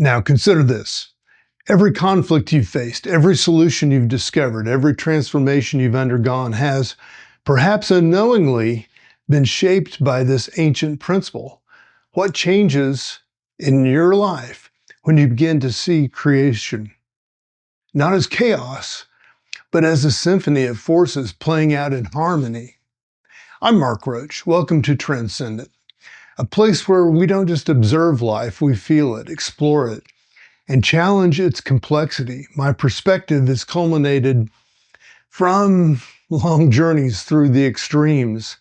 Now consider this. Every conflict you've faced, every solution you've discovered, every transformation you've undergone has, perhaps unknowingly, been shaped by this ancient principle. What changes in your life when you begin to see creation not as chaos, but as a symphony of forces playing out in harmony? I'm Mark Roach. Welcome to Transcendent, a place where we don't just observe life, we feel it, explore it, and challenge its complexity. My perspective is culminated from long journeys through the extremes,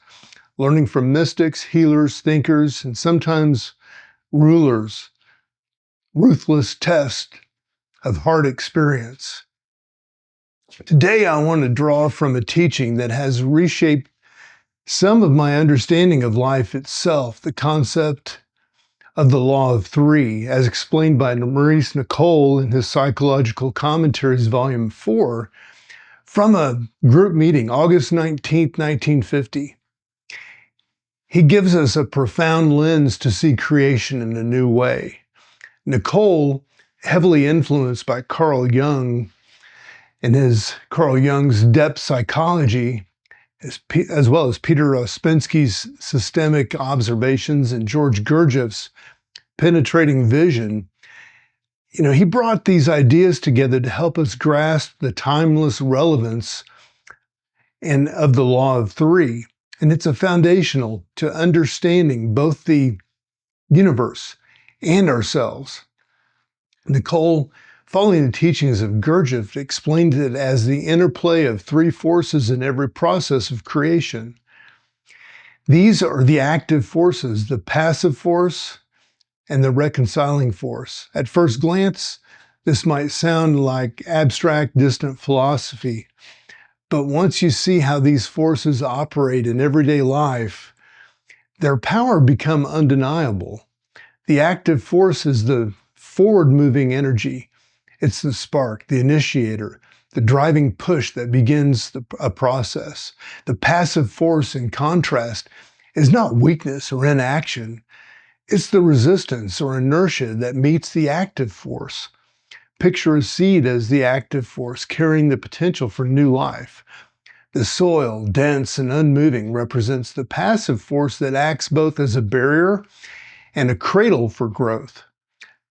learning from mystics, healers, thinkers, and sometimes rulers, ruthless test of hard experience. Today, I want to draw from a teaching that has reshaped some of my understanding of life itself, the concept of the law of three, as explained by Maurice Nicoll in his Psychological Commentaries, Volume 4, from a group meeting, August 19th, 1950. He gives us a profound lens to see creation in a new way. Nicoll, heavily influenced by Carl Jung and Carl Jung's depth psychology, as well as Peter Ouspensky's systemic observations and George Gurdjieff's penetrating vision, he brought these ideas together to help us grasp the timeless relevance of the law of three. And it's a foundational to understanding both the universe and ourselves. Nicoll, following the teachings of Gurdjieff, explained it as the interplay of three forces in every process of creation. These are the active forces, the passive force, and the reconciling force. At first glance, this might sound like abstract, distant philosophy, but once you see how these forces operate in everyday life, their power becomes undeniable. The active force is the forward-moving energy. It's the spark, the initiator, the driving push that begins a process. The passive force, in contrast, is not weakness or inaction. It's the resistance or inertia that meets the active force. Picture a seed as the active force carrying the potential for new life. The soil, dense and unmoving, represents the passive force that acts both as a barrier and a cradle for growth.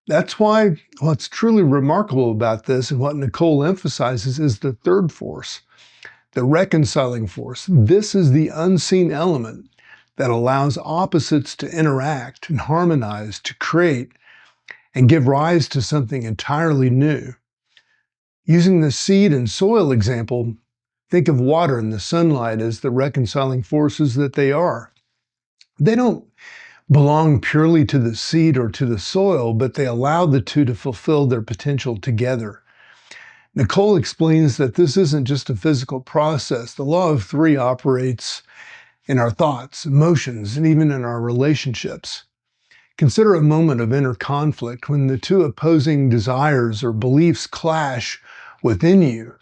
That's why what's truly remarkable about this and what Nicoll emphasizes is the third force, the reconciling force. This is the unseen element that allows opposites to interact and harmonize, to create and give rise to something entirely new. Using the seed and soil example, think of water and the sunlight as the reconciling forces that they are. They don't belong purely to the seed or to the soil, but they allow the two to fulfill their potential together. Nicoll explains that this isn't just a physical process. The law of three operates in our thoughts, emotions, and even in our relationships. Consider a moment of inner conflict when the two opposing desires or beliefs clash within you.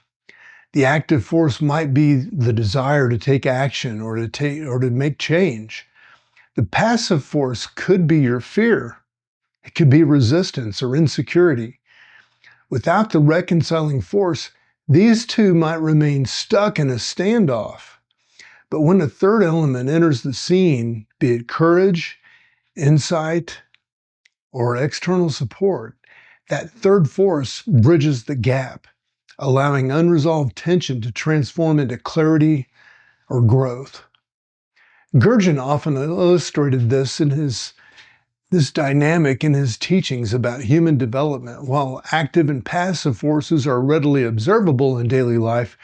The active force might be the desire to take action or to make change. The passive force could be your fear. It could be resistance or insecurity. Without the reconciling force, these two might remain stuck in a standoff. But when a third element enters the scene, be it courage, insight, or external support, that third force bridges the gap, allowing unresolved tension to transform into clarity or growth. Gurdjieff often illustrated this dynamic in his teachings about human development. While active and passive forces are readily observable in daily life,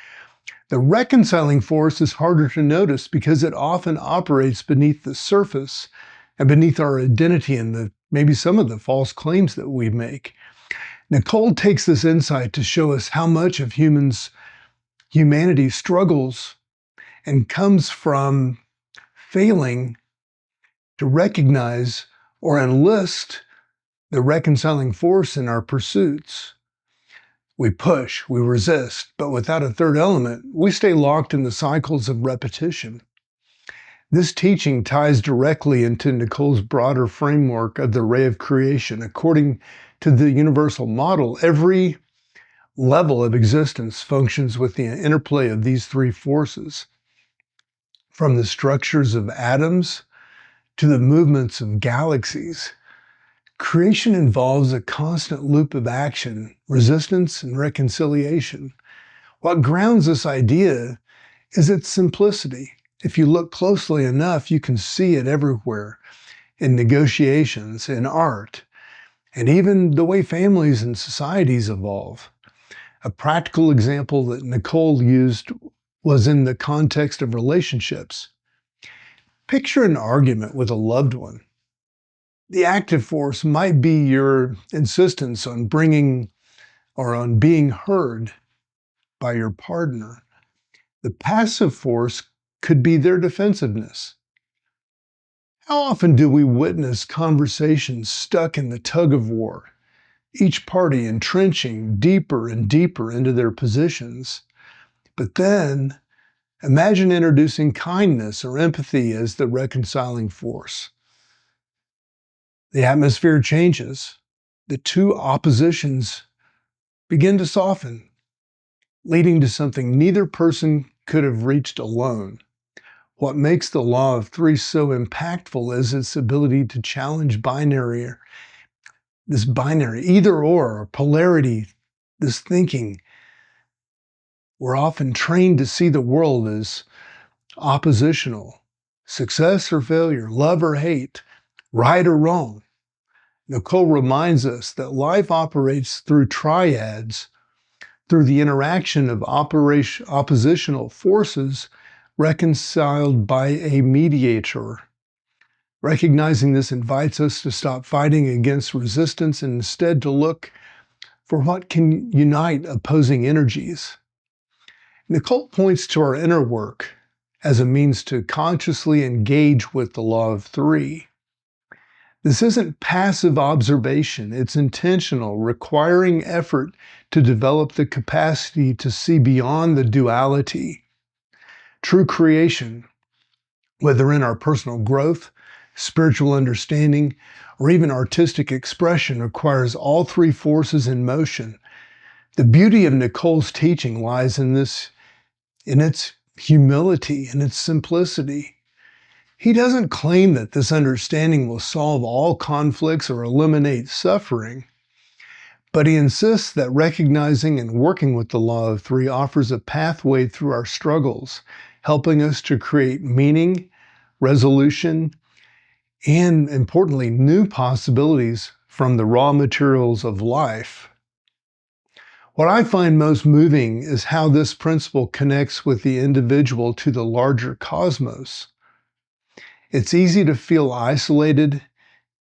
the reconciling force is harder to notice because it often operates beneath the surface and beneath our identity and maybe some of the false claims that we make. Nicoll takes this insight to show us how much of humanity struggles and comes from failing to recognize or enlist the reconciling force in our pursuits. We push, we resist, but without a third element, we stay locked in the cycles of repetition. This teaching ties directly into Nicoll's broader framework of the ray of creation. According to the universal model, every level of existence functions with the interplay of these three forces. From the structures of atoms to the movements of galaxies, creation involves a constant loop of action, resistance, and reconciliation. What grounds this idea is its simplicity. If you look closely enough, you can see it everywhere, in negotiations, in art, and even the way families and societies evolve. A practical example that Nicole used was in the context of relationships. Picture an argument with a loved one. The active force might be your insistence on bringing or on being heard by your partner. The passive force could be their defensiveness. How often do we witness conversations stuck in the tug of war, each party entrenching deeper and deeper into their positions? But then, imagine introducing kindness or empathy as the reconciling force. The atmosphere changes. The two oppositions begin to soften, leading to something neither person could have reached alone. What makes the law of three so impactful is its ability to challenge this binary, either or polarity, this thinking. We're often trained to see the world as oppositional, success or failure, love or hate, right or wrong. Nicole reminds us that life operates through triads, through the interaction of oppositional forces reconciled by a mediator. Recognizing this invites us to stop fighting against resistance and instead to look for what can unite opposing energies. Nicole points to our inner work as a means to consciously engage with the law of three. This isn't passive observation, it's intentional, requiring effort to develop the capacity to see beyond the duality. True creation, whether in our personal growth, spiritual understanding, or even artistic expression, requires all three forces in motion. The beauty of Nicole's teaching lies in its humility and its simplicity. He doesn't claim that this understanding will solve all conflicts or eliminate suffering, but he insists that recognizing and working with the law of three offers a pathway through our struggles, helping us to create meaning, resolution, and importantly, new possibilities from the raw materials of life. What I find most moving is how this principle connects with the individual to the larger cosmos. It's easy to feel isolated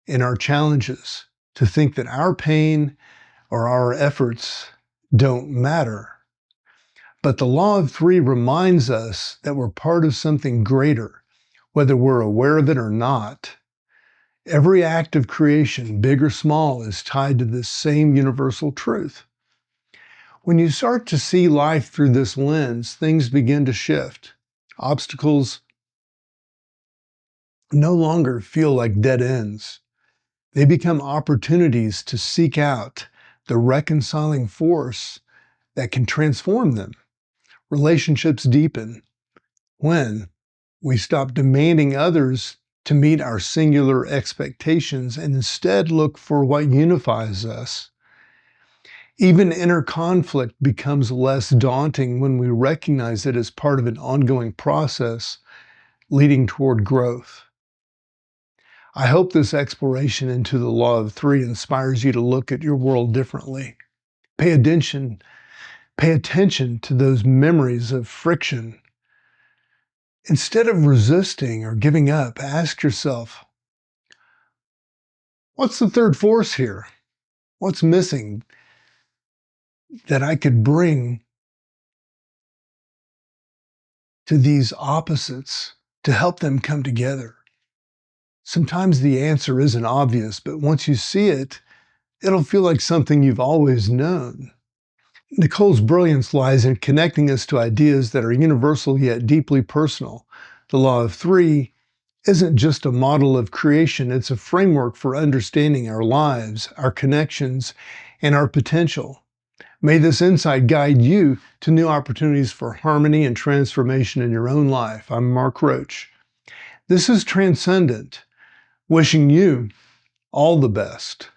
in our challenges, to think that our pain or our efforts don't matter. But the law of three reminds us that we're part of something greater, whether we're aware of it or not. Every act of creation, big or small, is tied to this same universal truth. When you start to see life through this lens, things begin to shift. Obstacles no longer feel like dead ends. They become opportunities to seek out the reconciling force that can transform them. Relationships deepen when we stop demanding others to meet our singular expectations and instead look for what unifies us. Even inner conflict becomes less daunting when we recognize it as part of an ongoing process leading toward growth. I hope this exploration into the law of three inspires you to look at your world differently. Pay attention to those memories of friction. Instead of resisting or giving up, ask yourself, what's the third force here? What's missing that I could bring to these opposites to help them come together? Sometimes the answer isn't obvious, but once you see it, it'll feel like something you've always known. Nicole's brilliance lies in connecting us to ideas that are universal yet deeply personal. The law of three isn't just a model of creation, it's a framework for understanding our lives, our connections, and our potential. May this insight guide you to new opportunities for harmony and transformation in your own life. I'm Mark Roach. This is Transcendent, wishing you all the best.